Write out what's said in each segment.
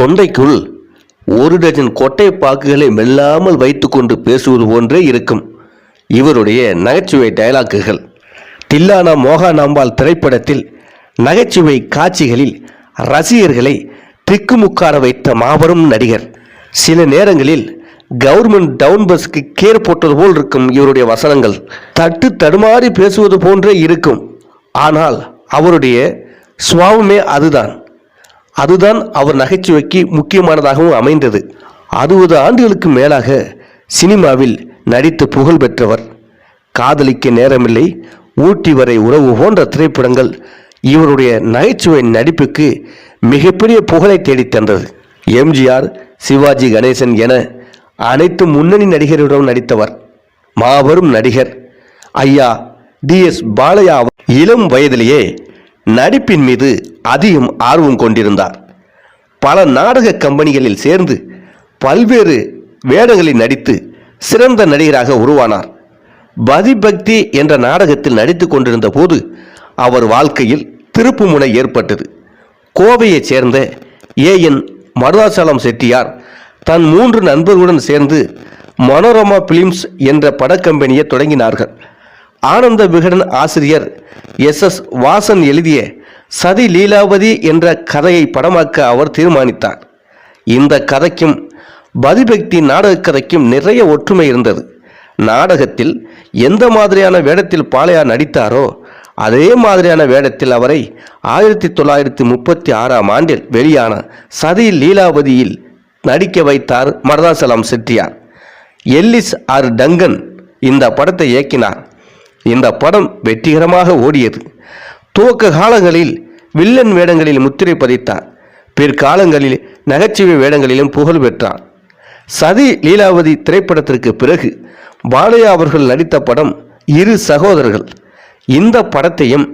தொண்டைக்குள் ஒரு டஜன் கொட்டை பாக்குகளை மெல்லாமல் வைத்துக்கொண்டு பேசுவது போன்றே இருக்கும் இவருடைய நகைச்சுவை டயலாக்குகள். தில்லானா மோகனாம்பாள் திரைப்படத்தில் நகைச்சுவை காட்சிகளில் ரசிகர்களை திக்குமுக்கார வைத்த மாபெரும் நடிகர். சில நேரங்களில் கவர்மெண்ட் டவுன் பஸ்க்கு கேர் போட்டது போல் இருக்கும் இவருடைய வசனங்கள். தட்டு தடுமாறி பேசுவது போன்றே இருக்கும். ஆனால் அவருடைய சுவாவமே அதுதான் அவர் நகைச்சுவைக்கு முக்கியமானதாகவும் அமைந்தது. 60 ஆண்டுகளுக்கு மேலாக சினிமாவில் நடித்து புகழ் பெற்றவர். காதலிக்க நேரமில்லை, ஊட்டி வரை உறவு போன்ற திரைப்படங்கள் இவருடைய நகைச்சுவை நடிப்புக்கு மிகப்பெரிய புகழை தேடித் தந்தது. எம்ஜிஆர், சிவாஜி கணேசன் என அனைத்து முன்னணி நடிகர்களுடன் நடித்தவர். மாபெரும் நடிகர் ஐயா டிஎஸ் பாலையா இளம் வயதிலேயே நடிப்பின் மீது அதிகம் ஆர்வம் கொண்டிருந்தார். பல நாடக கம்பெனிகளில் சேர்ந்து பல்வேறு வேடங்களில் நடித்து சிறந்த நடிகராக உருவானார். பதிபக்தி என்ற நாடகத்தில் நடித்து கொண்டிருந்த போது அவர் வாழ்க்கையில் திருப்புமுனை ஏற்பட்டது. கோவையைச் சேர்ந்த ஏஎன் மருதாசலம் செட்டியார் தன் 3 நண்பர்களுடன் சேர்ந்து மனோரமா பிலிம்ஸ் என்ற படக்கம்பெனியை தொடங்கினார்கள். ஆனந்த விகடன் ஆசிரியர் எஸ் வாசன் எழுதிய சதி லீலாவதி என்ற கதையை படமாக்க அவர் தீர்மானித்தார். இந்த கதைக்கும் பதிபக்தி நாடக கதைக்கும் நிறைய ஒற்றுமை இருந்தது. நாடகத்தில் எந்த மாதிரியான வேடத்தில் பாலையா நடித்தாரோ அதே மாதிரியான வேடத்தில் அவரை 1936ஆம் ஆண்டில் வெளியான சதி லீலாவதியில் நடிக்க வைத்தார் Marudachalam Chettiar. Ellis R Dungan இந்த படத்தை இயக்கினார். இந்த படம் வெற்றிகரமாக ஓடியது. துவக்க காலங்களில் வில்லன் வேடங்களில் முத்திரை பதித்தார். பிற்காலங்களில் நகைச்சுவை வேடங்களிலும் புகழ் பெற்றார். சதி லீலாவதி திரைப்படத்திற்கு பிறகு பாலையா அவர்கள் நடித்த படம் 2 சகோதரர்கள். இந்த படத்தையும்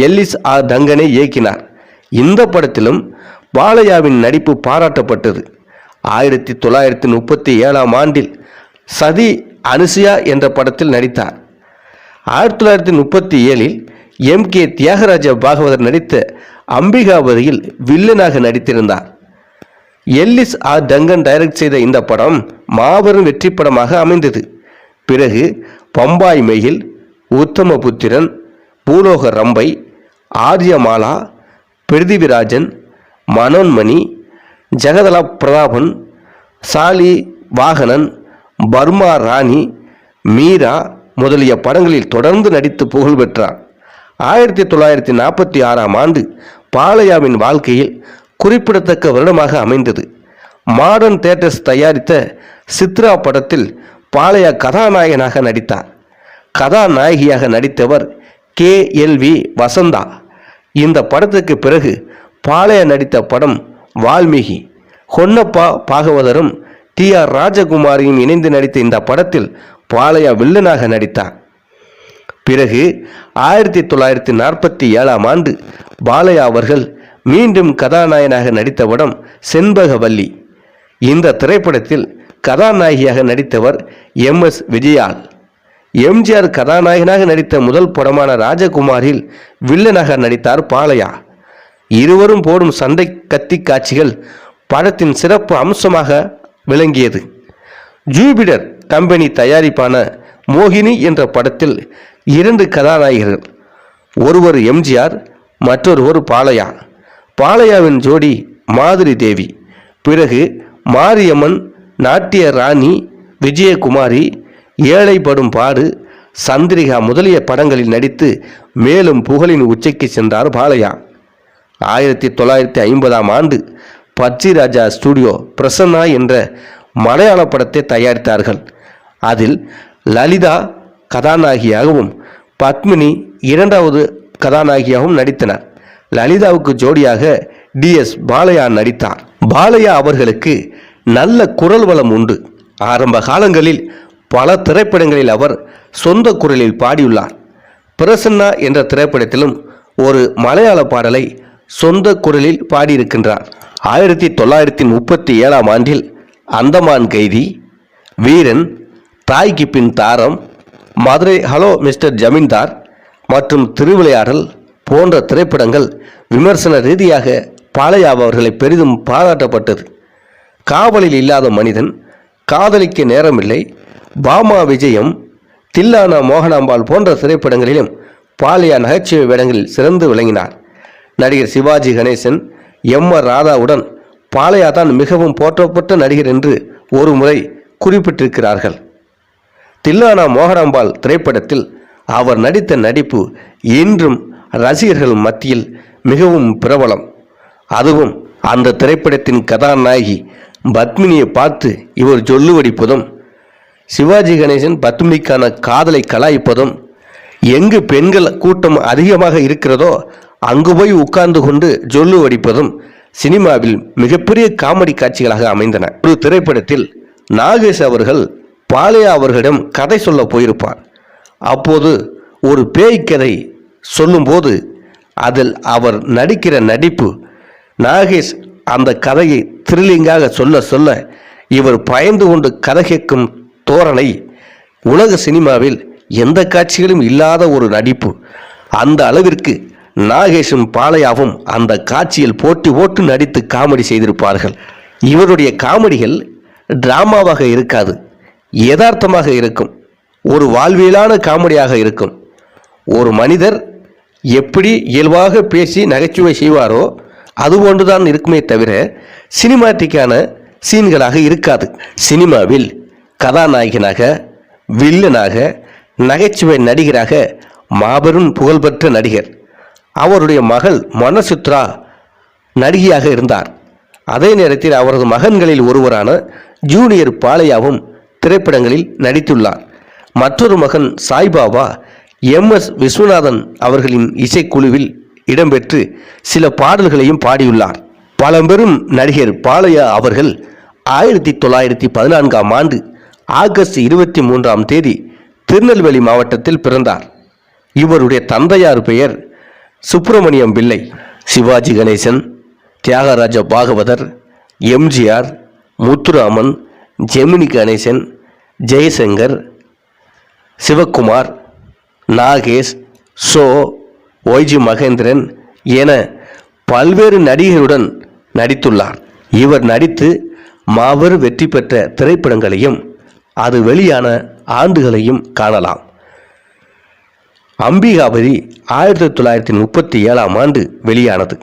எல்லிஸ் ஆர் டங்கனை இயக்கினார். இந்த படத்திலும் பாலையாவின் நடிப்பு பாராட்டப்பட்டது. 1937ஆம் ஆண்டில் சதி அனுசுயா என்ற படத்தில் நடித்தார். 1937இல் எம்.கே. தியாகராஜ பாகவதர் நடித்த அம்பிகாபதியில் வில்லனாக நடித்திருந்தார். எல்லிஸ் ஆர் டங்கன் டைரக்ட் செய்த இந்த படம் மாபெரும் வெற்றி படமாக அமைந்தது. பிறகு பம்பாய் மெயில், உத்தமபுத்திரன், பூலோக ரம்பை, ஆரியமாலா, பிருதிவிராஜன், மனோன்மணி, ஜெகதல பிரதாபன், சாலி வாகனன், பர்மா ராணி, மீரா முதலிய படங்களில் தொடர்ந்து நடித்து புகழ் பெற்றார். 1946ஆம் ஆண்டு பாலையாவின் வாழ்க்கையில் குறிப்பிடத்தக்க வருடமாக அமைந்தது. மாடர்ன் தியேட்டர்ஸ் தயாரித்த சித்ரா படத்தில் பாலையா கதாநாயகனாக நடித்தார். கதாநாயகியாக நடித்தவர் KLV வசந்தா. இந்த படத்துக்கு பிறகு பாலையா நடித்த படம் வால்மீகி. ஹொன்னப்பா பாகவதரும் TR ராஜகுமாரியும் இணைந்து நடித்த இந்த படத்தில் பாலையா வில்லனாக நடித்தார். பிறகு 1947ஆம் ஆண்டு பாலையா அவர்கள் மீண்டும் கதாநாயகனாக நடித்த படம் செண்பகவல்லி. இந்த திரைப்படத்தில் கதாநாயகியாக நடித்தவர் MS விஜயாள். எம்ஜிஆர் கதாநாயகனாக நடித்த முதல் படமான ராஜகுமாரில் வில்லனாக நடித்தார் பாலையா. இருவரும் போடும் சண்டை கத்தி காட்சிகள் படத்தின் சிறப்பு அம்சமாக விளங்கியது. ஜூபிடர் கம்பெனி தயாரிப்பான மோகினி என்ற படத்தில் 2 கதாநாயகர்கள், ஒருவர் எம்ஜிஆர், மற்றொருவர் பாலையா. பாலையாவின் ஜோடி மாதுரி தேவி. பிறகு மாரியம்மன், நாட்டிய ராணி, விஜயகுமாரி, ஏழைப்படும் பாடு, சந்திரிகா முதலிய படங்களில் நடித்து மேலும் புகழின் உச்சைக்கு சென்றார் பாலையா. 1950ஆம் ஆண்டு பச்சிராஜா ஸ்டுடியோ பிரசன்னா என்ற மலையாள படத்தை தயாரித்தார்கள். அதில் லலிதா கதாநாயகியாகவும் பத்மினி 2வது கதாநாயகியாகவும் நடித்தனர். லலிதாவுக்கு ஜோடியாக DS பாலையா நடித்தார். பாலையா அவர்களுக்கு நல்ல குரல் வளம் உண்டு. ஆரம்ப காலங்களில் பல திரைப்படங்களில் அவர் சொந்த குரலில் பாடியுள்ளார். பிரசன்னா என்ற திரைப்படத்திலும் ஒரு மலையாள பாடலை சொந்த குரலில் பாடியிருக்கின்றார். 1937ஆம் ஆண்டில் அந்தமான் கைதி, வீரன், தாய்க்கு பின் தாரம், மதுரை ஹலோ மிஸ்டர் ஜமீன்தார் மற்றும் திருவிளையாடல் போன்ற திரைப்படங்கள் விமர்சன ரீதியாக பாலையா அவர்களை பெரிதும் பாராட்டப்பட்டது. காவலில் இல்லாத மனிதன், காதலிக்க நேரமில்லை, பாமா விஜயம், தில்லானா மோகனாம்பாள் போன்ற திரைப்படங்களிலும் பாலையா நகைச்சுவை வேடங்களில் சிறந்து விளங்கினார். நடிகர் சிவாஜி கணேசன், எம்.ஆர். ராதாவுடன் பாலையா தான் மிகவும் போற்றப்பட்ட நடிகர் என்று ஒரு முறை குறிப்பிட்டிருக்கிறார்கள். தில்லானா மோகனாம்பாள் திரைப்படத்தில் அவர் நடித்த நடிப்பு இன்றும் ரசிகர்கள் மத்தியில் மிகவும் பிரபலம். அதுவும் அந்த திரைப்படத்தின் கதாநாயகி பத்மினியை பார்த்து இவர் ஜொல்லுவடிப்பதும், சிவாஜி கணேசன் பத்மினிக்கான காதலை கலாய்ப்பதும், எங்கு பெண்கள் கூட்டம் அதிகமாக இருக்கிறதோ அங்கு போய் உட்கார்ந்து கொண்டு ஜொல்லு வடிப்பதும் சினிமாவில் மிகப்பெரிய காமெடி காட்சிகளாக அமைந்தன. ஒரு திரைப்படத்தில் நாகேஷ் அவர்கள் பாலையா அவர்களிடம் கதை சொல்ல போயிருப்பார். அப்போது ஒரு பேய் கதை சொல்லும்போது அதில் அவர் நடிக்கிற நடிப்பு, நாகேஷ் அந்த கதையை த்ரில்லிங்காக சொல்ல சொல்ல இவர் பயந்து கொண்டு கதை கேட்கும் தோரணை உலக சினிமாவில் எந்த காட்சிகளும் இல்லாத ஒரு நடிப்பு. அந்த அளவிற்கு நாகேஷும் பாலையாவும் அந்த காட்சியில் போட்டி போட்டு நடித்து காமெடி செய்திருப்பார்கள். இவருடைய காமெடிகள் டிராமாவாக இருக்காது, யதார்த்தமாக இருக்கும், ஒரு வாழ்வியலான காமெடியாக இருக்கும். ஒரு மனிதர் எப்படி இயல்பாக பேசி நகைச்சுவை செய்வாரோ அதுபோன்றுதான் இருக்குமே தவிர சினிமாட்டிக்கான சீன்களாக இருக்காது. சினிமாவில் கதாநாயகனாக, வில்லனாக, நகைச்சுவை நடிகராக மாபெரும் புகழ்பெற்ற நடிகர். அவருடைய மகள் மனசுத்ரா நடிகையாக இருந்தார். அதே நேரத்தில் அவரது மகன்களில் ஒருவரான ஜூனியர் பாலையாவும் திரைப்படங்களில் நடித்துள்ளார். மற்றொரு மகன் சாய்பாபா எம்.எஸ். விஸ்வநாதன் அவர்களின் இசைக்குழுவில் இடம்பெற்று சில பாடல்களையும் பாடியுள்ளார். பழம்பெரும் நடிகர் பாலையா அவர்கள் 1914ஆம் ஆண்டு ஆகஸ்ட் 23 திருநெல்வேலி மாவட்டத்தில் பிறந்தார். இவருடைய தந்தையார் பெயர் சுப்பிரமணியம் பிள்ளை. சிவாஜி கணேசன், தியாகராஜ பாகவதர், எம்ஜிஆர், முத்துராமன், ஜெமினி கணேசன், ஜெயசங்கர், சிவகுமார், நாகேஷ், சோ, ஒய்ஜி மகேந்திரன் என பல்வேறு நடிகருடன் நடித்துள்ளார். இவர் நடித்து மாபெரும் வெற்றி பெற்ற திரைப்படங்களையும் அது வெளியான ஆண்டுகளையும் காணலாம். அம்பிகாபதி 1937ஆம் ஆண்டு வெளியானது.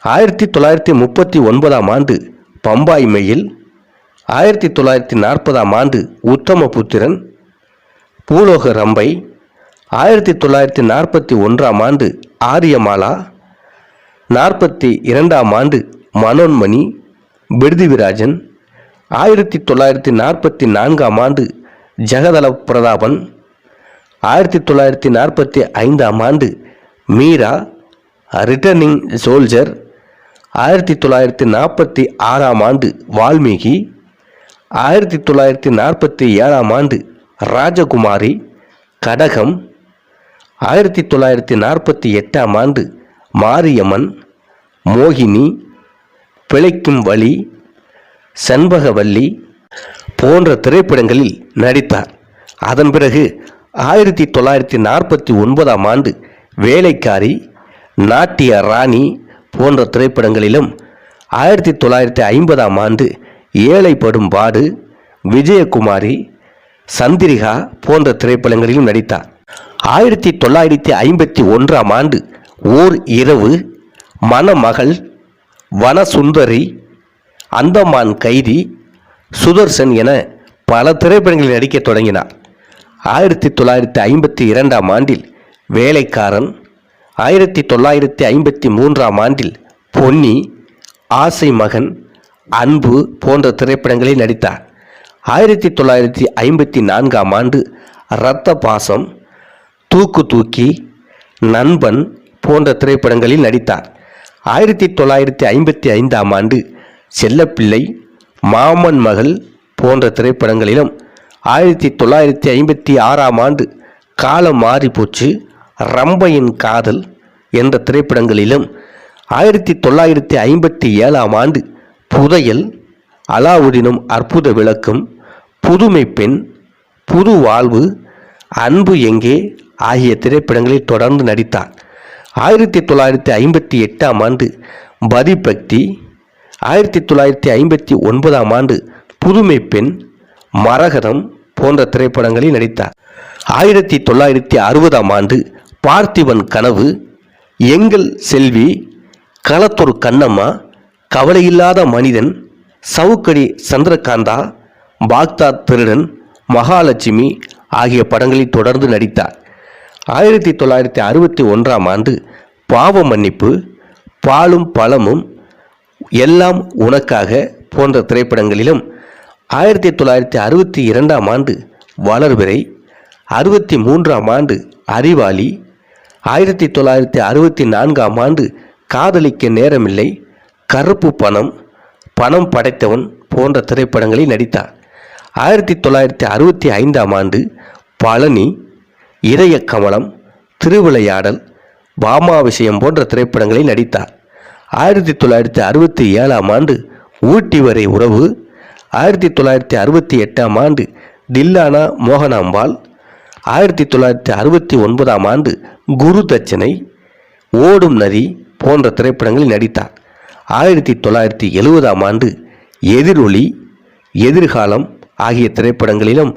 1939ஆம் ஆண்டு பம்பாய் மெயில், 1940ஆம் ஆண்டு உத்தமபுத்திரன், பூலோக ரம்பை, 1941ஆம் ஆண்டு ஆரியமாலா, 42ஆம் ஆண்டு மனோன்மணி, பிருதிவிராஜன், 1944ஆம் ஆண்டு ஜெகதல பிரதாபன், 1945ஆம் ஆண்டு மீரா, ரிட்டர்னிங் சோல்ஜர், 1946ஆம் ஆண்டு வால்மீகி, 1947ஆம் ஆண்டு ராஜகுமாரி, கடகம், 1948ஆம் ஆண்டு மாரியம்மன், மோகினி, பிழைக்கும் வழி, செண்பகவல்லி போன்ற திரைப்படங்களில் நடித்தார். அதன் பிறகு 1949ஆம் ஆண்டு வேலைக்காரி, நாட்டிய ராணி போன்ற திரைப்படங்களிலும், 1950ஆம் ஆண்டு ஏழைப்படும் பாடு, விஜயகுமாரி, சந்திரிகா போன்ற திரைப்படங்களிலும் நடித்தார். 1951ஆம் ஆண்டு ஓர் இரவு, மணமகள், வனசுந்தரி, அந்தமான் கைதி, சுதர்சன் என பல திரைப்படங்களில் நடிக்க தொடங்கினார். 1952ஆம் ஆண்டில் வேலைக்காரன், 1953ஆம் ஆண்டில் பொன்னி, ஆசை மகன், அன்பு போன்ற திரைப்படங்களில் நடித்தார். 1954ஆம் ஆண்டு இரத்த பாசம், தூக்கு தூக்கி, நண்பன் போன்ற திரைப்படங்களில் நடித்தார். 1955ஆம் ஆண்டு செல்லப்பிள்ளை, மாமன் மகள் போன்ற திரைப்படங்களிலும், 1956ஆம் ஆண்டு காலம் மாறிப்போச்சு, ரம்பையின் காதல் என்ற திரைப்படங்களிலும், 1957ஆம் ஆண்டு புதையல், அலாவுதீனும் அற்புத விளக்கும், புதுமை பெண், புது வாழ்வு, அன்பு எங்கே ஆகிய திரைப்படங்களில் தொடர்ந்து நடித்தார். 1958ஆம் ஆண்டு பதிபக்தி, 1959ஆம் ஆண்டு புதுமை பெண், மரகதம் போன்ற திரைப்படங்களில் நடித்தார். 1960ஆம் ஆண்டு பார்த்திபன் கனவு, எங்கள் செல்வி, களத்தொரு கண்ணம்மா, கவலையில்லாத மனிதன், சவுக்கடி சந்திரகாந்தா, பாக்தாத் திருடன், மகாலட்சுமி ஆகிய படங்களில் தொடர்ந்து நடித்தார். 1961ஆம் ஆண்டு பாவ மன்னிப்பு, பாலும் பழமும், எல்லாம் உனக்காக போன்ற திரைப்படங்களிலும், 1962ஆம் ஆண்டு வளர்பிறை, 63ஆம் ஆண்டு அறிவாளி, 1964ஆம் ஆண்டு காதலிக்க நேரமில்லை, கருப்பு பணம், பணம் படைத்தவன் போன்ற திரைப்படங்களில் நடித்தார். 1965ஆம் ஆண்டு பழனி, இதய கமலம், திருவிளையாடல், பாமா விஷயம் போன்ற திரைப்படங்களில் நடித்தார். 1967ஆம் ஆண்டு ஊட்டி வரை உறவு, 1968ஆம் ஆண்டு தில்லானா மோகனாம்பாள், 1969ஆம் ஆண்டு குரு தட்சணை, ஓடும் நதி போன்ற திரைப்படங்களில் நடித்தார். 1970ஆம் ஆண்டு எதிரொலி, எதிர்காலம் ஆகிய திரைப்படங்களிலும்,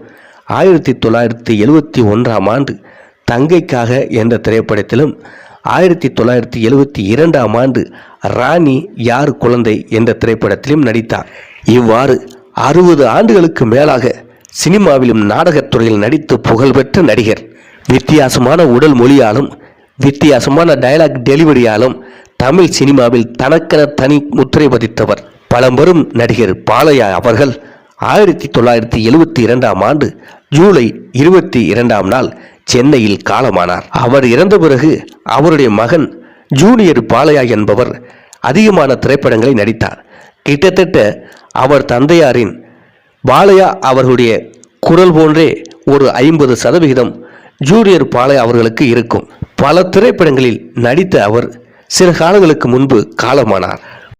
1971ஆம் ஆண்டு தங்கைக்காக என்ற திரைப்படத்திலும், 1972ஆம் ஆண்டு ராணி யார் குழந்தை என்ற திரைப்படத்திலும் நடித்தார். இவ்வாறு 60 ஆண்டுகளுக்கு மேலாக சினிமாவிலும் நாடகத்துறையில் நடித்து புகழ்பெற்ற நடிகர். வித்தியாசமான உடல் மொழியாலும் வித்தியாசமான டயலாக் டெலிவரியாலும் தமிழ் சினிமாவில் தனக்கென தனி முத்திரை பதித்தவர். பழம்பெரும் நடிகர் பாலையா அவர்கள் 1972ஆம் ஆண்டு ஜூலை 22ஆம் நாள் சென்னையில் காலமானார். அவர் இறந்த பிறகு அவருடைய மகன் ஜூனியர் பாலையா என்பவர் அதிகமான திரைப்படங்களை நடித்தார். கிட்டத்தட்ட அவர் தந்தையாரின் பாலையா அவர்களுடைய குரல் போன்றே ஒரு 50% ஜூனியர் பாலையா அவர்களுக்கு இருக்கும். பல திரைப்படங்களில் நடித்த அவர் சில காலங்களுக்கு முன்பு காலமானார்.